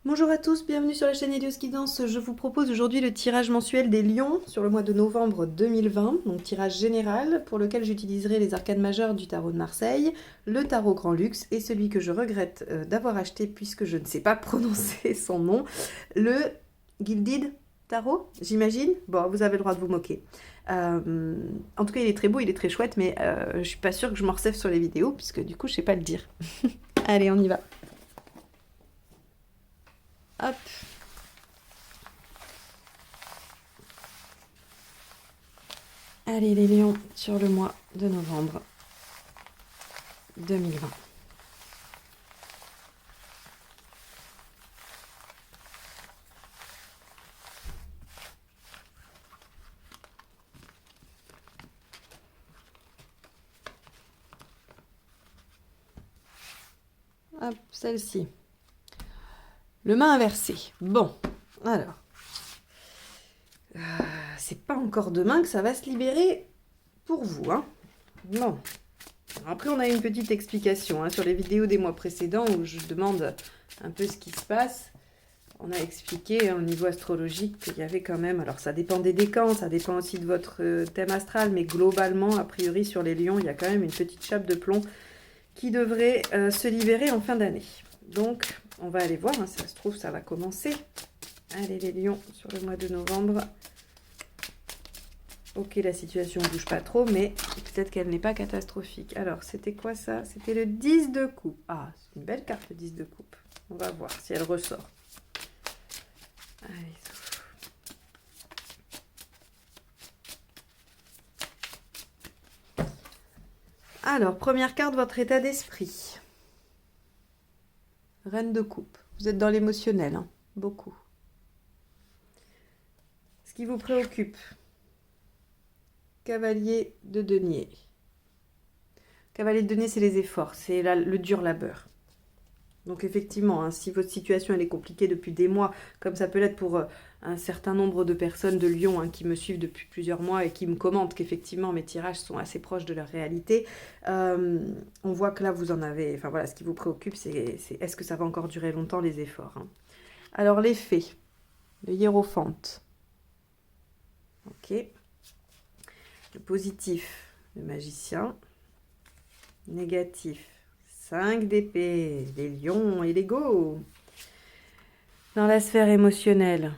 Bonjour à tous, bienvenue sur la chaîne Elios Guidance. Je vous propose aujourd'hui le tirage mensuel des lions sur le mois de novembre 2020, donc tirage général pour lequel j'utiliserai les arcanes majeures du tarot de Marseille, le tarot Grand Luxe et celui que je regrette d'avoir acheté puisque je ne sais pas prononcer son nom, le Gilded Tarot, j'imagine. Bon, vous avez le droit de vous moquer. En tout cas, il est très beau, il est très chouette, mais je suis pas sûre que je m'en recève sur les vidéos puisque du coup, je sais pas le dire. Allez, on y va. Hop. Allez les lions sur le mois de novembre 2020. Hop, celle-ci. Le main inversé. Bon, alors. C'est pas encore demain que ça va se libérer pour vous, hein. Bon. Après, on a une petite explication sur les vidéos des mois précédents où je demande un peu ce qui se passe. On a expliqué au niveau astrologique qu'il y avait quand même... Alors, ça dépend des décans, ça dépend aussi de votre thème astral, mais globalement, a priori, sur les lions, il y a quand même une petite chape de plomb qui devrait se libérer en fin d'année. Donc, on va aller voir, si ça se trouve, ça va commencer. Allez, les lions, sur le mois de novembre. Ok, la situation ne bouge pas trop, mais peut-être qu'elle n'est pas catastrophique. Alors, c'était quoi ça? C'était le 10 de coupe. Ah, c'est une belle carte, le 10 de coupe. On va voir si elle ressort. Allez. Alors, première carte, votre état d'esprit. Reine de coupe. Vous êtes dans l'émotionnel, hein, beaucoup. Ce qui vous préoccupe. Cavalier de denier. Cavalier de denier, c'est les efforts, c'est le dur labeur. Donc effectivement, si votre situation elle est compliquée depuis des mois, comme ça peut l'être pour un certain nombre de personnes de Lyon qui me suivent depuis plusieurs mois et qui me commentent qu'effectivement mes tirages sont assez proches de leur réalité, on voit que là vous en avez... Enfin voilà, ce qui vous préoccupe, c'est est-ce que ça va encore durer longtemps les efforts, hein. Alors les fées, le hiérophante. Ok. Le positif, le magicien. Négatif, 5 d'épée, les lions et les go. Dans la sphère émotionnelle,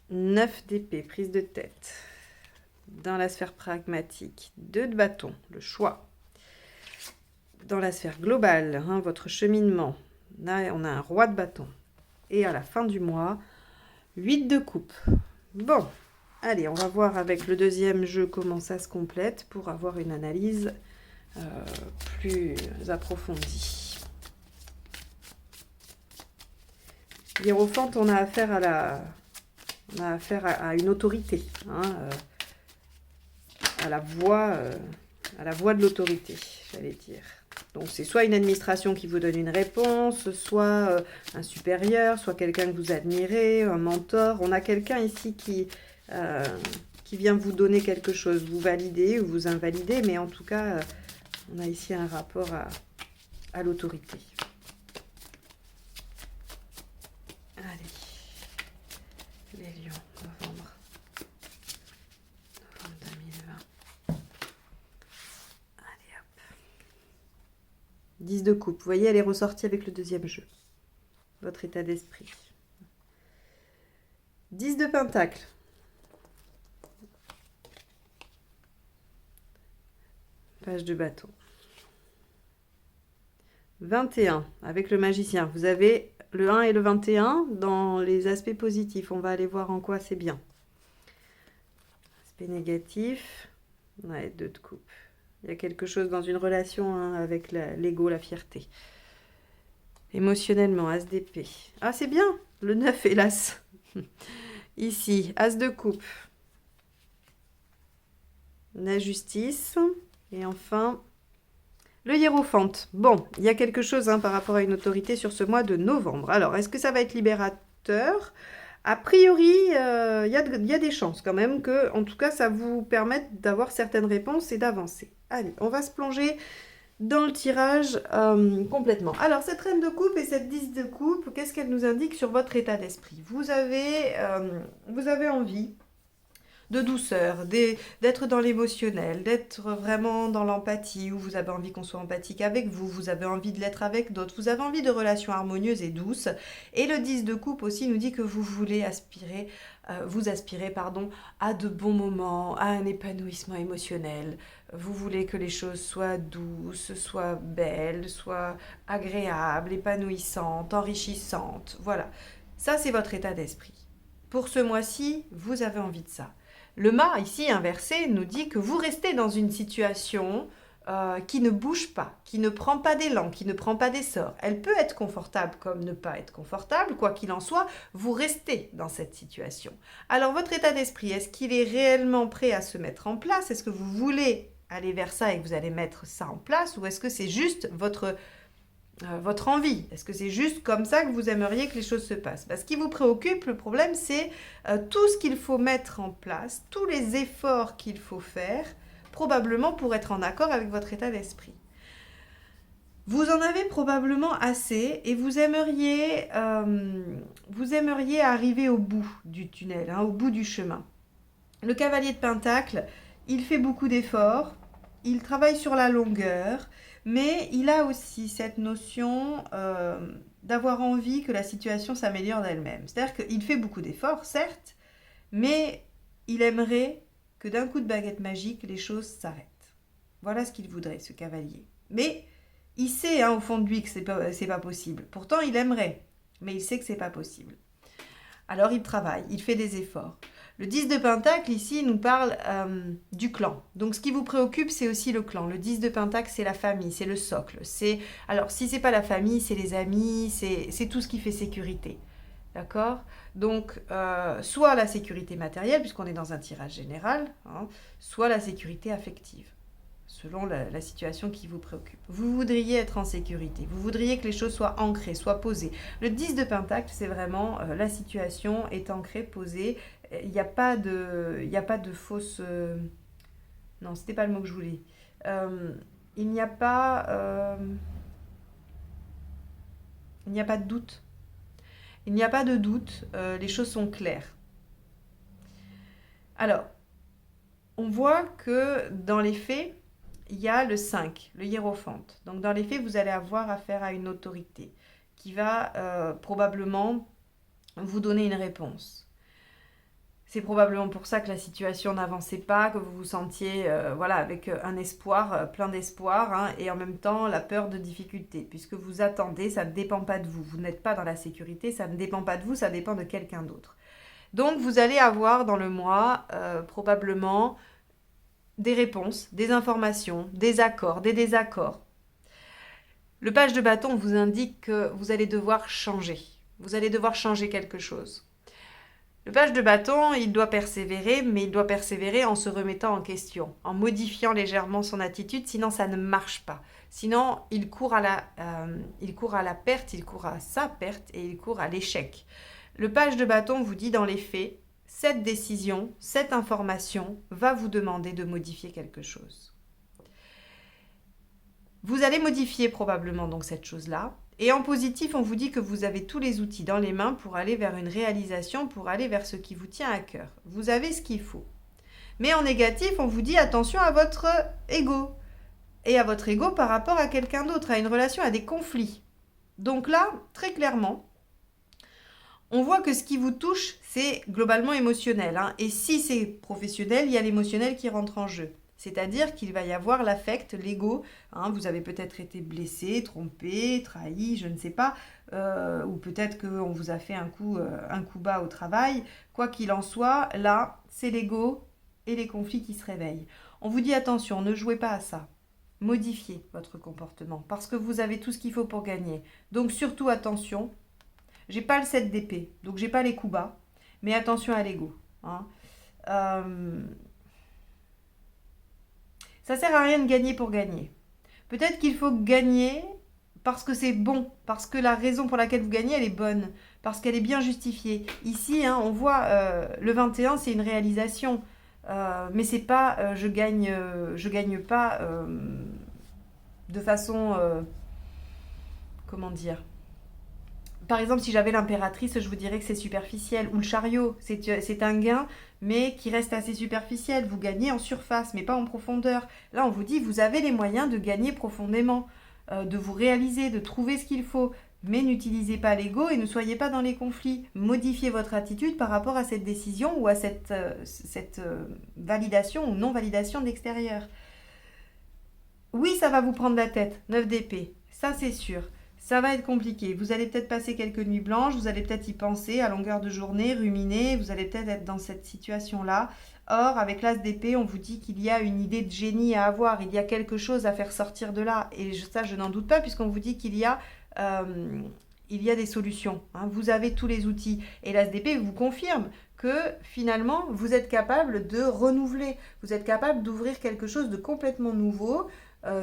9 d'épée, prise de tête. Dans la sphère pragmatique, 2 de bâton, le choix. Dans la sphère globale, votre cheminement, là on a un roi de bâton. Et à la fin du mois, 8 de coupe. Bon, allez, on va voir avec le deuxième jeu comment ça se complète pour avoir une analyse plus approfondie. Hiérophante, on a affaire à une autorité, à la voix de l'autorité, j'allais dire. Donc c'est soit une administration qui vous donne une réponse, soit un supérieur, soit quelqu'un que vous admirez, un mentor. On a quelqu'un ici qui vient vous donner quelque chose, vous valider ou vous invalider, mais en tout cas, on a ici un rapport à l'autorité. Allez, les lions, novembre 2020. Allez hop. 10 de coupe, vous voyez, elle est ressortie avec le deuxième jeu. Votre état d'esprit. 10 de pentacle. Page de bâton. 21, avec le magicien. Vous avez le 1 et le 21 dans les aspects positifs. On va aller voir en quoi c'est bien. Aspect négatif. Ouais, 2 de coupe. Il y a quelque chose dans une relation avec l'ego, la fierté. Émotionnellement, as d'épée. Ah, c'est bien. Le 9, hélas. Ici, as de coupe. La justice. Et enfin... le hiérophante. Bon, il y a quelque chose par rapport à une autorité sur ce mois de novembre. Alors, est-ce que ça va être libérateur? A priori, il y a des chances quand même que, en tout cas, ça vous permette d'avoir certaines réponses et d'avancer. Allez, on va se plonger dans le tirage complètement. Alors, cette reine de coupe et cette 10 de coupe, qu'est-ce qu'elle nous indique sur votre état d'esprit? Vous avez envie de douceur, d'être dans l'émotionnel, d'être vraiment dans l'empathie, où vous avez envie qu'on soit empathique avec vous, vous avez envie de l'être avec d'autres, vous avez envie de relations harmonieuses et douces. Et le 10 de coupe aussi nous dit que vous voulez vous aspirez à de bons moments, à un épanouissement émotionnel. Vous voulez que les choses soient douces, soient belles, soient agréables, épanouissantes, enrichissantes. Voilà, ça c'est votre état d'esprit. Pour ce mois-ci, vous avez envie de ça. Le mât, ici inversé, nous dit que vous restez dans une situation qui ne bouge pas, qui ne prend pas d'élan, qui ne prend pas d'essor. Elle peut être confortable comme ne pas être confortable, quoi qu'il en soit, vous restez dans cette situation. Alors votre état d'esprit, est-ce qu'il est réellement prêt à se mettre en place? Est-ce que vous voulez aller vers ça et que vous allez mettre ça en place? Ou est-ce que c'est juste votre envie? Est-ce que c'est juste comme ça que vous aimeriez que les choses se passent? Ce qui vous préoccupe, le problème, c'est tout ce qu'il faut mettre en place, tous les efforts qu'il faut faire, probablement pour être en accord avec votre état d'esprit. Vous en avez probablement assez et vous aimeriez arriver au bout du tunnel, au bout du chemin. Le cavalier de Pentacle, il fait beaucoup d'efforts, il travaille sur la longueur, mais il a aussi cette notion d'avoir envie que la situation s'améliore d'elle-même. C'est-à-dire qu'il fait beaucoup d'efforts, certes, mais il aimerait que d'un coup de baguette magique, les choses s'arrêtent. Voilà ce qu'il voudrait, ce cavalier. Mais il sait au fond de lui que c'est pas possible. Pourtant, il aimerait, mais il sait que c'est pas possible. Alors, il travaille, il fait des efforts. Le 10 de Pentacle, ici, nous parle du clan. Donc, ce qui vous préoccupe, c'est aussi le clan. Le 10 de Pentacle, c'est la famille, c'est le socle. Alors, si ce n'est pas la famille, c'est les amis, c'est tout ce qui fait sécurité. D'accord? Donc, soit la sécurité matérielle, puisqu'on est dans un tirage général, soit la sécurité affective, selon la situation qui vous préoccupe. Vous voudriez être en sécurité, vous voudriez que les choses soient ancrées, soient posées. Le 10 de Pentacle, c'est vraiment la situation est ancrée, posée. Il n'y a pas de fausse... Non, ce n'était pas le mot que je voulais. Il n'y a pas de doute. Il n'y a pas de doute, les choses sont claires. Alors, on voit que dans les faits, il y a le 5, le hiérophante. Donc dans les faits, vous allez avoir affaire à une autorité qui va probablement vous donner une réponse. C'est probablement pour ça que la situation n'avançait pas, que vous vous sentiez avec un espoir, plein d'espoir, et en même temps la peur de difficulté. Puisque vous attendez, ça ne dépend pas de vous. Vous n'êtes pas dans la sécurité, ça ne dépend pas de vous, ça dépend de quelqu'un d'autre. Donc vous allez avoir dans le mois probablement des réponses, des informations, des accords, des désaccords. Le page de bâton vous indique que vous allez devoir changer. Vous allez devoir changer quelque chose. Le page de bâton, il doit persévérer, mais il doit persévérer en se remettant en question, en modifiant légèrement son attitude, sinon ça ne marche pas. Sinon, il court à la perte, il court à sa perte et il court à l'échec. Le page de bâton vous dit dans les faits, cette décision, cette information va vous demander de modifier quelque chose. Vous allez modifier probablement donc cette chose-là. Et en positif, on vous dit que vous avez tous les outils dans les mains pour aller vers une réalisation, pour aller vers ce qui vous tient à cœur. Vous avez ce qu'il faut. Mais en négatif, on vous dit attention à votre ego. Et à votre ego par rapport à quelqu'un d'autre, à une relation, à des conflits. Donc là, très clairement, on voit que ce qui vous touche, c'est globalement émotionnel. Et si c'est professionnel, il y a l'émotionnel qui rentre en jeu. C'est-à-dire qu'il va y avoir l'affect, l'ego. Vous avez peut-être été blessé, trompé, trahi, je ne sais pas. Ou peut-être qu'on vous a fait un coup bas au travail. Quoi qu'il en soit, là, c'est l'ego et les conflits qui se réveillent. On vous dit attention, ne jouez pas à ça. Modifiez votre comportement parce que vous avez tout ce qu'il faut pour gagner. Donc surtout attention. J'ai pas le 7 d'épée, donc j'ai pas les coups bas. Mais attention à l'ego. Ça sert à rien de gagner pour gagner. Peut-être qu'il faut gagner parce que c'est bon, parce que la raison pour laquelle vous gagnez, elle est bonne, parce qu'elle est bien justifiée. Ici, on voit le 21, c'est une réalisation, mais c'est pas je gagne pas de façon, comment dire, par exemple, si j'avais l'impératrice, je vous dirais que c'est superficiel. Ou le chariot, c'est un gain, mais qui reste assez superficiel. Vous gagnez en surface, mais pas en profondeur. Là, on vous dit, vous avez les moyens de gagner profondément, de vous réaliser, de trouver ce qu'il faut. Mais n'utilisez pas l'ego et ne soyez pas dans les conflits. Modifiez votre attitude par rapport à cette décision ou à cette validation ou non-validation de l'extérieur. Oui, ça va vous prendre la tête, 9 d'épée, ça c'est sûr. Ça va être compliqué. Vous allez peut-être passer quelques nuits blanches, vous allez peut-être y penser à longueur de journée, ruminer, vous allez peut-être être dans cette situation-là. Or, avec l'as d'épée, on vous dit qu'il y a une idée de génie à avoir, il y a quelque chose à faire sortir de là. Et ça, je n'en doute pas, puisqu'on vous dit qu'il y a des solutions. Hein. Vous avez tous les outils. Et l'as d'épée vous confirme que finalement, vous êtes capable de renouveler, vous êtes capable d'ouvrir quelque chose de complètement nouveau,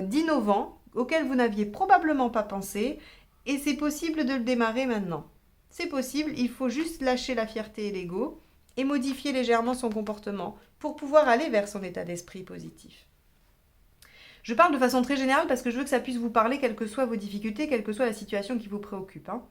d'innovant, auquel vous n'aviez probablement pas pensé, et c'est possible de le démarrer maintenant. C'est possible, il faut juste lâcher la fierté et l'ego, et modifier légèrement son comportement, pour pouvoir aller vers son état d'esprit positif. Je parle de façon très générale parce que je veux que ça puisse vous parler, quelles que soient vos difficultés, quelle que soit la situation qui vous préoccupe. Hein.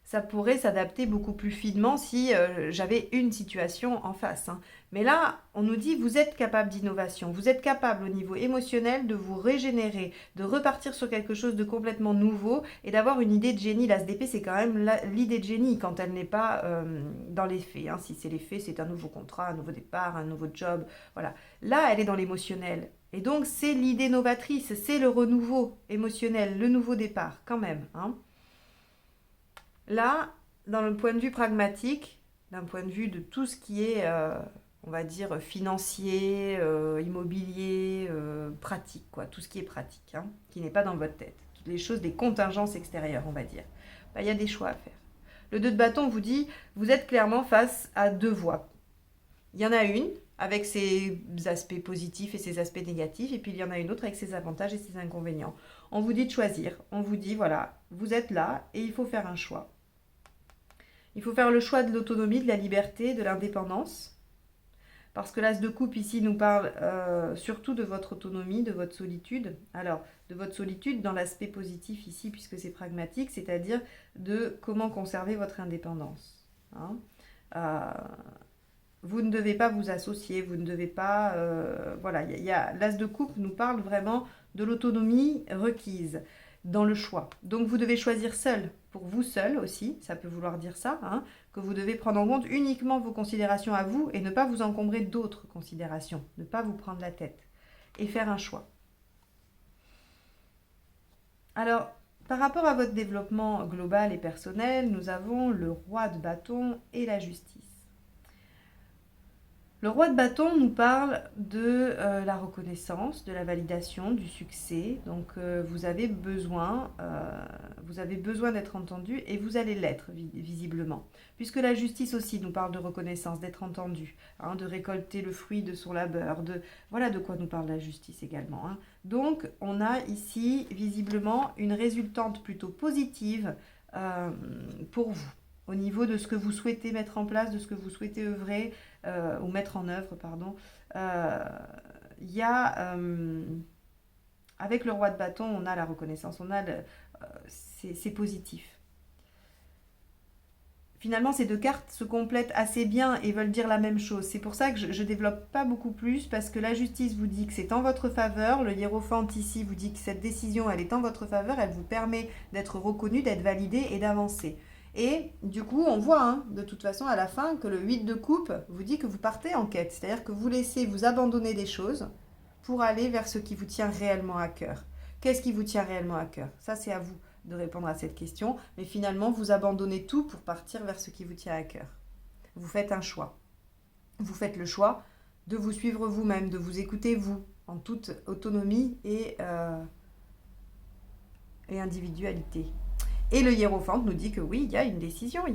Ça pourrait s'adapter beaucoup plus finement si j'avais une situation en face. Hein. Mais là, on nous dit, vous êtes capable d'innovation, vous êtes capable au niveau émotionnel de vous régénérer, de repartir sur quelque chose de complètement nouveau et d'avoir une idée de génie. L'as d'épée, c'est quand même l'idée de génie quand elle n'est pas dans les faits. Hein. Si c'est les faits, c'est un nouveau contrat, un nouveau départ, un nouveau job. Voilà. Là, elle est dans l'émotionnel. Et donc, c'est l'idée novatrice, c'est le renouveau émotionnel, le nouveau départ, quand même. Hein. Là, dans le point de vue pragmatique, d'un point de vue de tout ce qui est, on va dire, financier, immobilier, pratique, quoi, tout ce qui est pratique, hein, qui n'est pas dans votre tête, toutes les choses, des contingences extérieures, on va dire, il y a des choix à faire. Le 2 de bâton vous dit, vous êtes clairement face à deux voies. Il y en a une avec ses aspects positifs et ses aspects négatifs, et puis il y en a une autre avec ses avantages et ses inconvénients. On vous dit de choisir, on vous dit, voilà, vous êtes là et il faut faire un choix. Il faut faire le choix de l'autonomie, de la liberté, de l'indépendance, parce que l'as de coupe ici nous parle surtout de votre autonomie, de votre solitude. Alors, de votre solitude dans l'aspect positif ici, puisque c'est pragmatique, c'est-à-dire de comment conserver votre indépendance. Hein. Vous ne devez pas vous associer, vous ne devez pas... voilà, l'as de coupe nous parle vraiment de l'autonomie requise dans le choix. Donc vous devez choisir seul, pour vous seul aussi, ça peut vouloir dire ça, hein, que vous devez prendre en compte uniquement vos considérations à vous et ne pas vous encombrer d'autres considérations, ne pas vous prendre la tête et faire un choix. Alors, par rapport à votre développement global et personnel, nous avons le roi de bâton et la justice. Le roi de bâton nous parle de la reconnaissance, de la validation, du succès. Donc vous avez besoin d'être entendu et vous allez l'être visiblement. Puisque la justice aussi nous parle de reconnaissance, d'être entendu, hein, de récolter le fruit de son labeur. Voilà de quoi nous parle la justice également. Hein. Donc on a ici visiblement une résultante plutôt positive pour vous. Au niveau de ce que vous souhaitez mettre en place, de ce que vous souhaitez œuvrer ou mettre en œuvre, pardon, il y a, avec le roi de bâton, on a la reconnaissance, c'est positif. Finalement, ces deux cartes se complètent assez bien et veulent dire la même chose. C'est pour ça que je ne développe pas beaucoup plus, parce que la justice vous dit que c'est en votre faveur, le hiérophante ici vous dit que cette décision, elle est en votre faveur, elle vous permet d'être reconnu, d'être validé et d'avancer. Et du coup, on voit hein, de toute façon à la fin que le 8 de coupe vous dit que vous partez en quête. C'est-à-dire que vous laissez vous abandonner des choses pour aller vers ce qui vous tient réellement à cœur. Qu'est-ce qui vous tient réellement à cœur? Ça, c'est à vous de répondre à cette question. Mais finalement, vous abandonnez tout pour partir vers ce qui vous tient à cœur. Vous faites un choix. Vous faites le choix de vous suivre vous-même, de vous écouter vous, en toute autonomie et individualité. Et le hiérophante nous dit que oui, il y a une décision,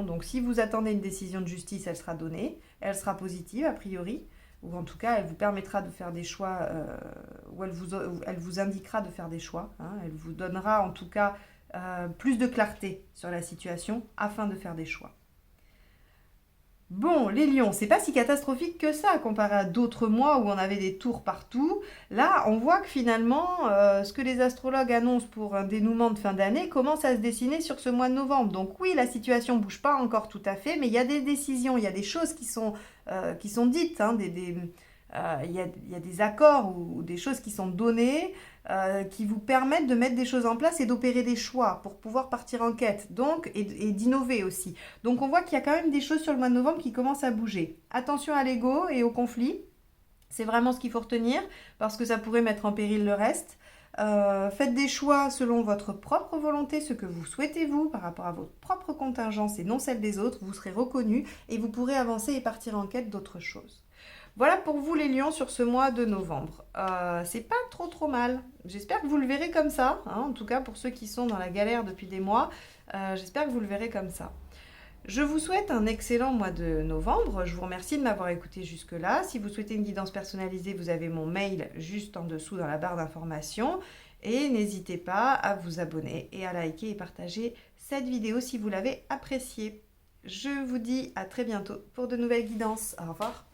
Donc si vous attendez une décision de justice, elle sera donnée, elle sera positive a priori, ou en tout cas, elle vous permettra de faire des choix, ou elle vous indiquera de faire des choix. Hein, elle vous donnera en tout cas plus de clarté sur la situation afin de faire des choix. Bon, les lions, c'est pas si catastrophique que ça comparé à d'autres mois où on avait des tours partout. Là, on voit que finalement, ce que les astrologues annoncent pour un dénouement de fin d'année commence à se dessiner sur ce mois de novembre. Donc oui, la situation bouge pas encore tout à fait, mais il y a des décisions, il y a des choses qui sont dites, hein, il y a des accords ou des choses qui sont données qui vous permettent de mettre des choses en place et d'opérer des choix pour pouvoir partir en quête, donc, et d'innover aussi. Donc on voit qu'il y a quand même des choses sur le mois de novembre qui commencent à bouger. Attention à l'ego et au conflit, c'est vraiment ce qu'il faut retenir parce que ça pourrait mettre en péril le reste. Faites des choix selon votre propre volonté, ce que vous souhaitez vous, par rapport à votre propre contingence et non celle des autres. Vous serez reconnu et vous pourrez avancer et partir en quête d'autres choses. Voilà pour vous les lions sur ce mois de novembre. C'est pas trop mal. J'espère que vous le verrez comme ça. Hein, en tout cas pour ceux qui sont dans la galère depuis des mois, j'espère que vous le verrez comme ça. Je vous souhaite un excellent mois de novembre. Je vous remercie de m'avoir écouté jusque-là. Si vous souhaitez une guidance personnalisée, vous avez mon mail juste en dessous dans la barre d'informations. Et n'hésitez pas à vous abonner et à liker et partager cette vidéo si vous l'avez appréciée. Je vous dis à très bientôt pour de nouvelles guidances. Au revoir.